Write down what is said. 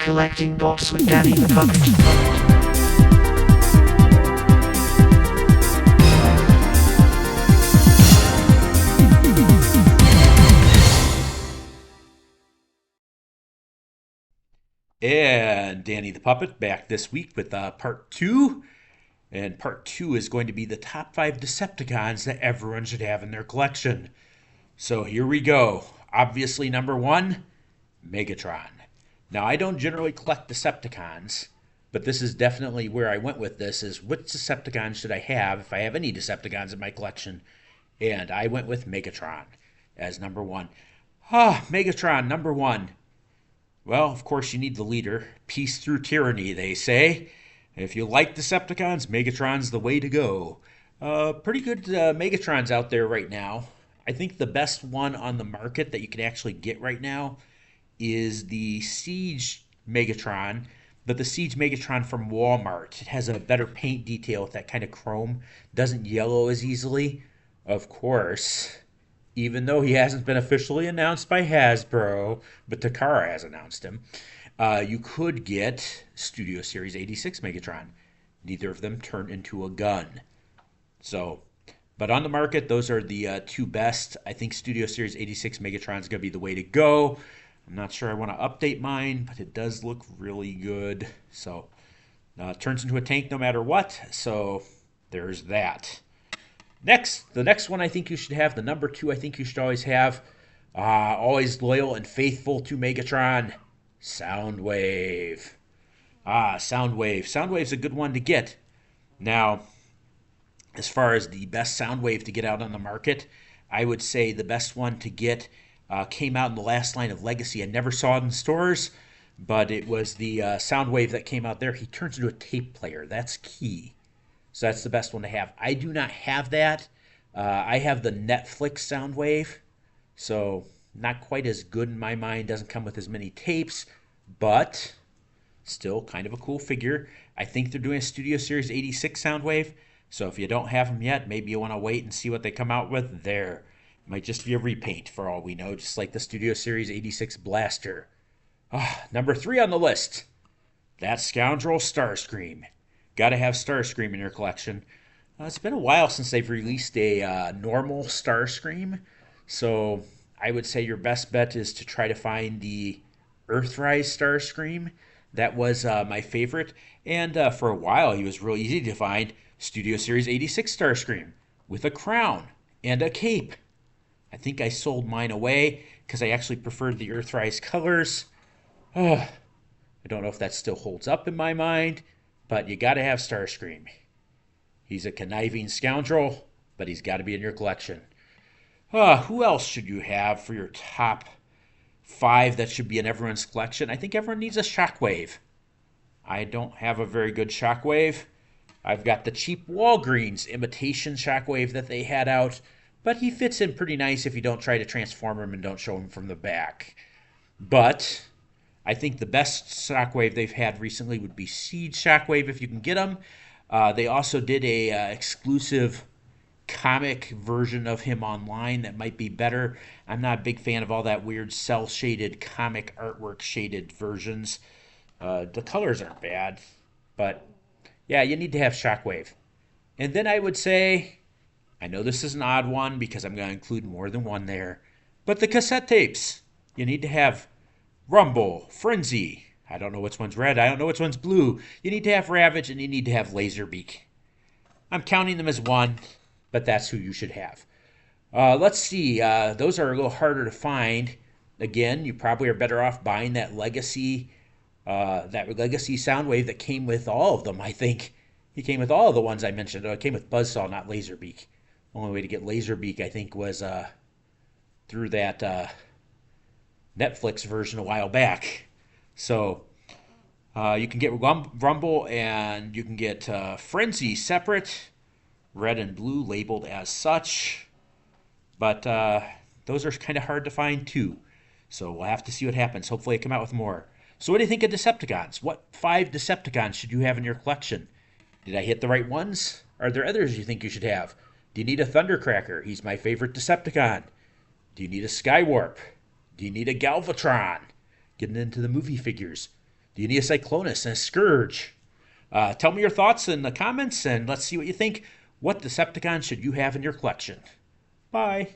Collecting Books with Danny the Puppet. And Danny the Puppet back this week with part two. And part two is going to be the top 5 Decepticons that everyone should have in their collection. So here we go. Obviously, number 1, Megatron. Now, I don't generally collect Decepticons, but this is definitely where I went with this, is which Decepticons should I have, if I have any Decepticons in my collection. And I went with Megatron as number 1. Megatron, number 1. Well, of course, you need the leader. Peace through tyranny, they say. If you like Decepticons, Megatron's the way to go. Pretty good Megatrons out there right now. I think the best one on the market that you can actually get right now is the Siege Megatron, but the Siege Megatron from Walmart. It has a better paint detail with that kind of chrome. Doesn't yellow as easily. Of course, even though he hasn't been officially announced by Hasbro, but Takara has announced him, you could get Studio Series 86 Megatron. Neither of them turn into a gun. So, but on the market, those are the two best. I think Studio Series 86 Megatron is going to be the way to go. I'm not sure I want to update mine, but it does look really good. So, it turns into a tank no matter what. So, there's that. The next one I think you should have, the number 2 I think you should always have, always loyal and faithful to Megatron, Soundwave. Soundwave. Soundwave's a good one to get. Now, as far as the best Soundwave to get out on the market, I would say the best one to get came out in the last line of Legacy. I never saw it in stores, but it was the Soundwave that came out there. He turns into a tape player. That's key. So that's the best one to have. I do not have that. I have the Netflix Soundwave, so not quite as good in my mind. Doesn't come with as many tapes, but still kind of a cool figure. I think they're doing a Studio Series 86 Soundwave, so if you don't have them yet, maybe you want to wait and see what they come out with there. It might just be a repaint for all we know, just like the Studio Series 86 Blaster. Number 3 on the list, that scoundrel Starscream. Got to have Starscream in your collection. It's been a while since they've released a normal Starscream, so I would say your best bet is to try to find the Earthrise Starscream. That was my favorite, and for a while he was real easy to find. Studio Series 86 Starscream with a crown and a cape. I think I sold mine away because I actually preferred the Earthrise colors. I don't know if that still holds up in my mind, but you got to have Starscream. He's a conniving scoundrel, but he's got to be in your collection. Who else should you have for your top 5 that should be in everyone's collection? I think everyone needs a Shockwave. I don't have a very good Shockwave. I've got the cheap Walgreens imitation Shockwave that they had out, but he fits in pretty nice if you don't try to transform him and don't show him from the back. But I think the best Shockwave they've had recently would be Siege Shockwave if you can get them. They also did a exclusive comic version of him online that might be better. I'm not a big fan of all that weird cel-shaded comic artwork shaded versions. The colors aren't bad, but yeah, you need to have Shockwave. And then I would say, I know this is an odd one because I'm going to include more than one there, but the cassette tapes. You need to have Rumble, Frenzy. I don't know which one's red. I don't know which one's blue. You need to have Ravage and you need to have Laserbeak. I'm counting them as one, but that's who you should have. Let's see. Those are a little harder to find. Again, you probably are better off buying that Legacy Soundwave that came with all of them, I think. He came with all of the ones I mentioned. It came with Buzzsaw, not Laserbeak. Only way to get Laserbeak, I think, was through that Netflix version a while back. So you can get Rumble and you can get Frenzy separate, red and blue labeled as such. But those are kind of hard to find too. So we'll have to see what happens. Hopefully I come out with more. So what do you think of Decepticons? What 5 Decepticons should you have in your collection? Did I hit the right ones? Are there others you think you should have? Do you need a Thundercracker? He's my favorite Decepticon. Do you need a Skywarp? Do you need a Galvatron? Getting into the movie figures. Do you need a Cyclonus and a Scourge? Tell me your thoughts in the comments, and let's see what you think. What Decepticons should you have in your collection? Bye.